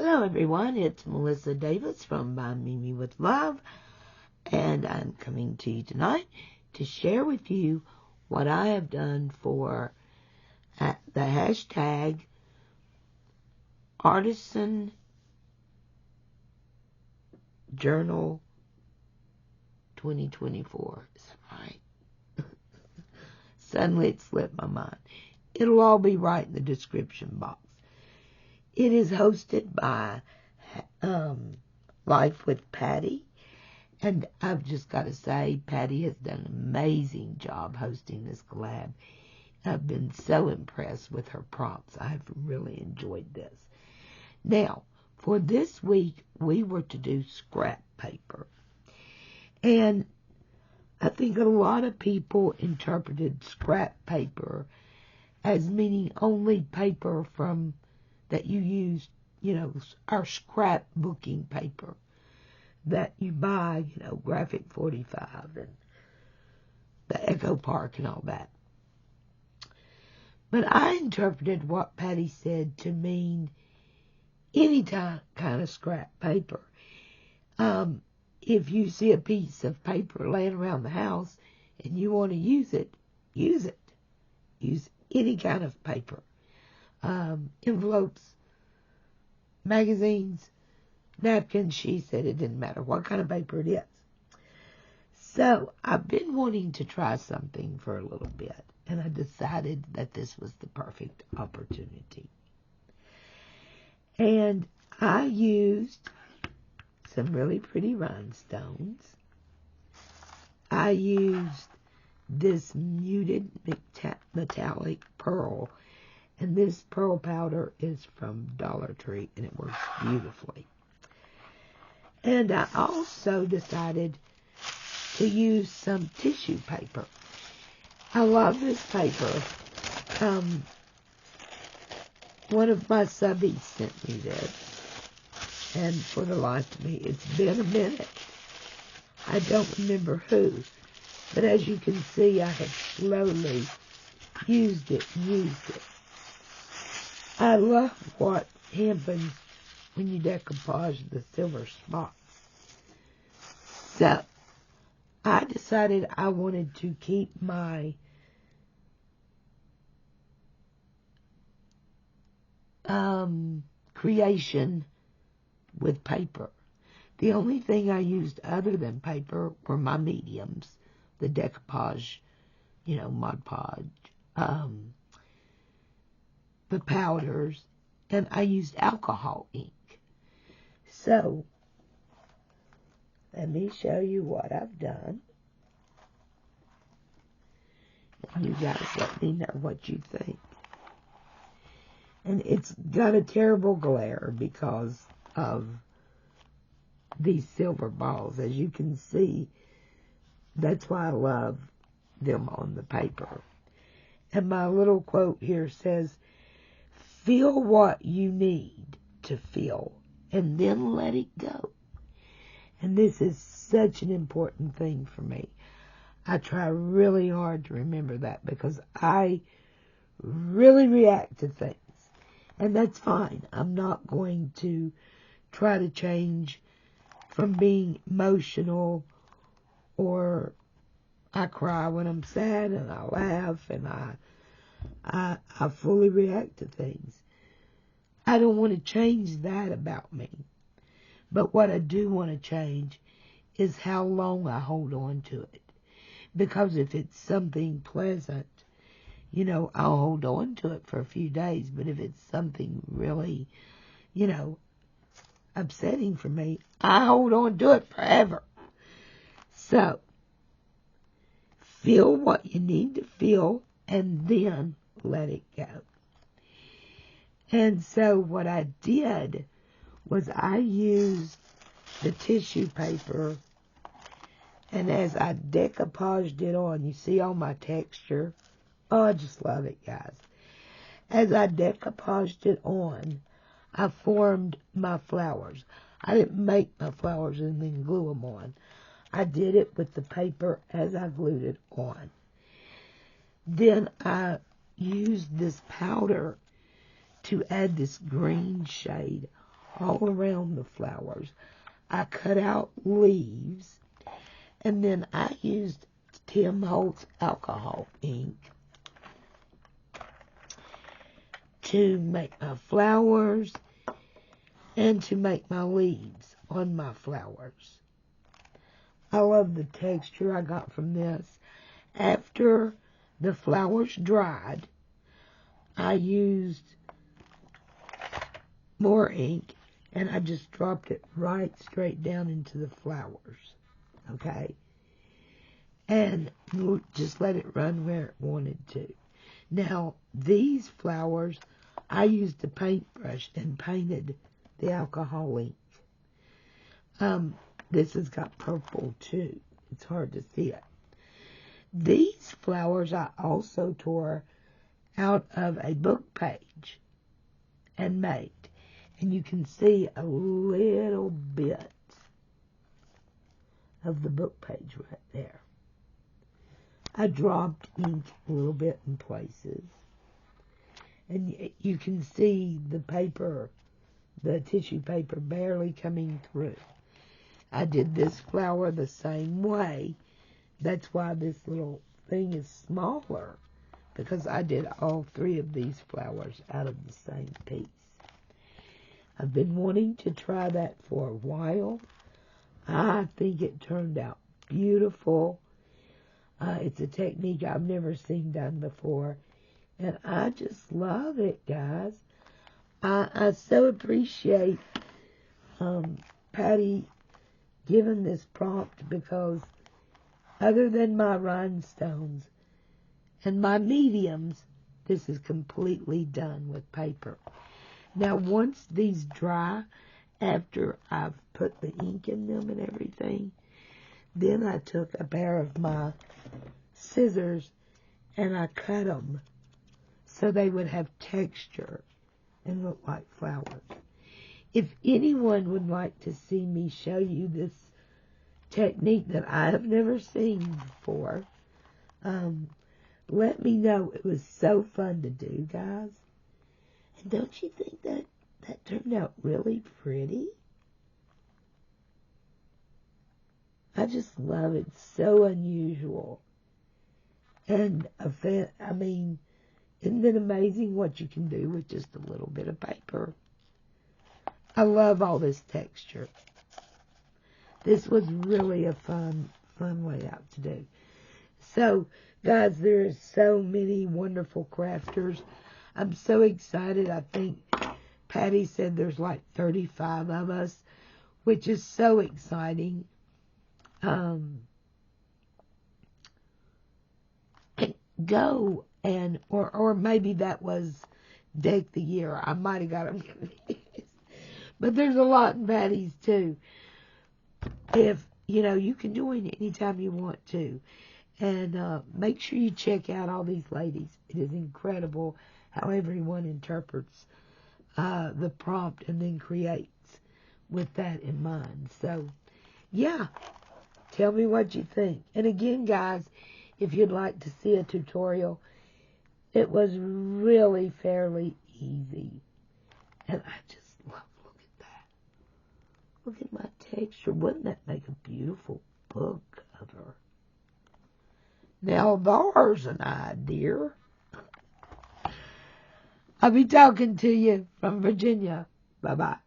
Hello everyone, it's Melissa Davis from By Mimi with Love, and I'm coming to you tonight to share with you what I have done for the hashtag Artisan Journal 2024. Is that right? Suddenly it slipped my mind. It'll all be right in the description box. It is hosted by Life with Patty. And I've just got to say, Patty has done an amazing job hosting this collab. I've been so impressed with her prompts. I've really enjoyed this. Now, for this week, we were to do scrap paper. And I think a lot of people interpreted scrap paper as meaning only paper from that you use, our scrapbooking paper that you buy, Graphic 45 and the Echo Park and all that. But I interpreted what Patty said to mean any kind of scrap paper. If you see a piece of paper laying around the house and you want to use it, use it. Use any kind of paper. Envelopes, magazines, napkins. She said it didn't matter what kind of paper it is. So I've been wanting to try something for a little bit, and I decided that this was the perfect opportunity. And I used some really pretty rhinestones. I used this muted metallic pearl, and this pearl powder is from Dollar Tree, and it works beautifully. And I also decided to use some tissue paper. I love this paper. One of my subbies sent me this, and for the life of me, it's been a minute. I don't remember who, but as you can see, I have slowly used it. I love what happens when you decoupage the silver spots. So, I decided I wanted to keep my creation with paper. The only thing I used other than paper were my mediums, the decoupage, Mod Podge, the powders, and I used alcohol ink. So, let me show you what I've done. And you guys let me know what you think. And it's got a terrible glare because of these silver balls. As you can see, that's why I love them on the paper. And my little quote here says, "Feel what you need to feel and then let it go." And this is such an important thing for me. I try really hard to remember that because I really react to things. And that's fine. I'm not going to try to change from being emotional, or I cry when I'm sad and I laugh and I fully react to things. I don't want to change that about me. But what I do want to change is how long I hold on to it. Because if it's something pleasant, I'll hold on to it for a few days. But if it's something really, upsetting for me, I hold on to it forever. So, feel what you need to feel and then let it go. And so what I did was I used the tissue paper, and as I decoupaged it on, you see all my texture. Oh, I just love it, guys. As I decoupaged it on, I formed my flowers. I didn't make my flowers and then glue them on. I did it with the paper as I glued it on. Then I used this powder to add this green shade all around the flowers. I cut out leaves, and then I used Tim Holtz alcohol ink to make my flowers and to make my leaves on my flowers. I love the texture I got from this. After the flowers dried, I used more ink and I just dropped it right straight down into the flowers. Okay? And just let it run where it wanted to. Now, these flowers, I used a paintbrush and painted the alcohol ink. This has got purple too. It's hard to see it. These flowers I also tore out of a book page and made. And you can see a little bit of the book page right there. I dropped ink a little bit in places. And you can see the paper, the tissue paper barely coming through. I did this flower the same way. That's why this little thing is smaller, because I did all three of these flowers out of the same piece. I've been wanting to try that for a while. I think it turned out beautiful. It's a technique I've never seen done before, and I just love it, guys. I so appreciate Patty giving this prompt, because other than my rhinestones and my mediums, this is completely done with paper. Now, once these dry, after I've put the ink in them and everything, then I took a pair of my scissors and I cut them so they would have texture and look like flowers. If anyone would like to see me show you this technique that I have never seen before, let me know. It was so fun to do, guys. And don't you think that turned out really pretty? I just love it. It's so unusual. And I mean, isn't it amazing what you can do with just a little bit of paper? I love all this texture. This was really a fun layout to do. So, guys, there are so many wonderful crafters. I'm so excited. I think Patty said there's like 35 of us, which is so exciting. Go and, or maybe that was Deck the Year. I might have got them confused. But there's a lot in Patty's too. If, you can join anytime you want to. And make sure you check out all these ladies. It is incredible how everyone interprets the prompt and then creates with that in mind. So, yeah, tell me what you think. And again, guys, if you'd like to see a tutorial, it was really fairly easy. And I just love, look at that. Look at my texture. Wouldn't that make a beautiful book cover? Now there's an idea. I'll be talking to you from Virginia. Bye-bye.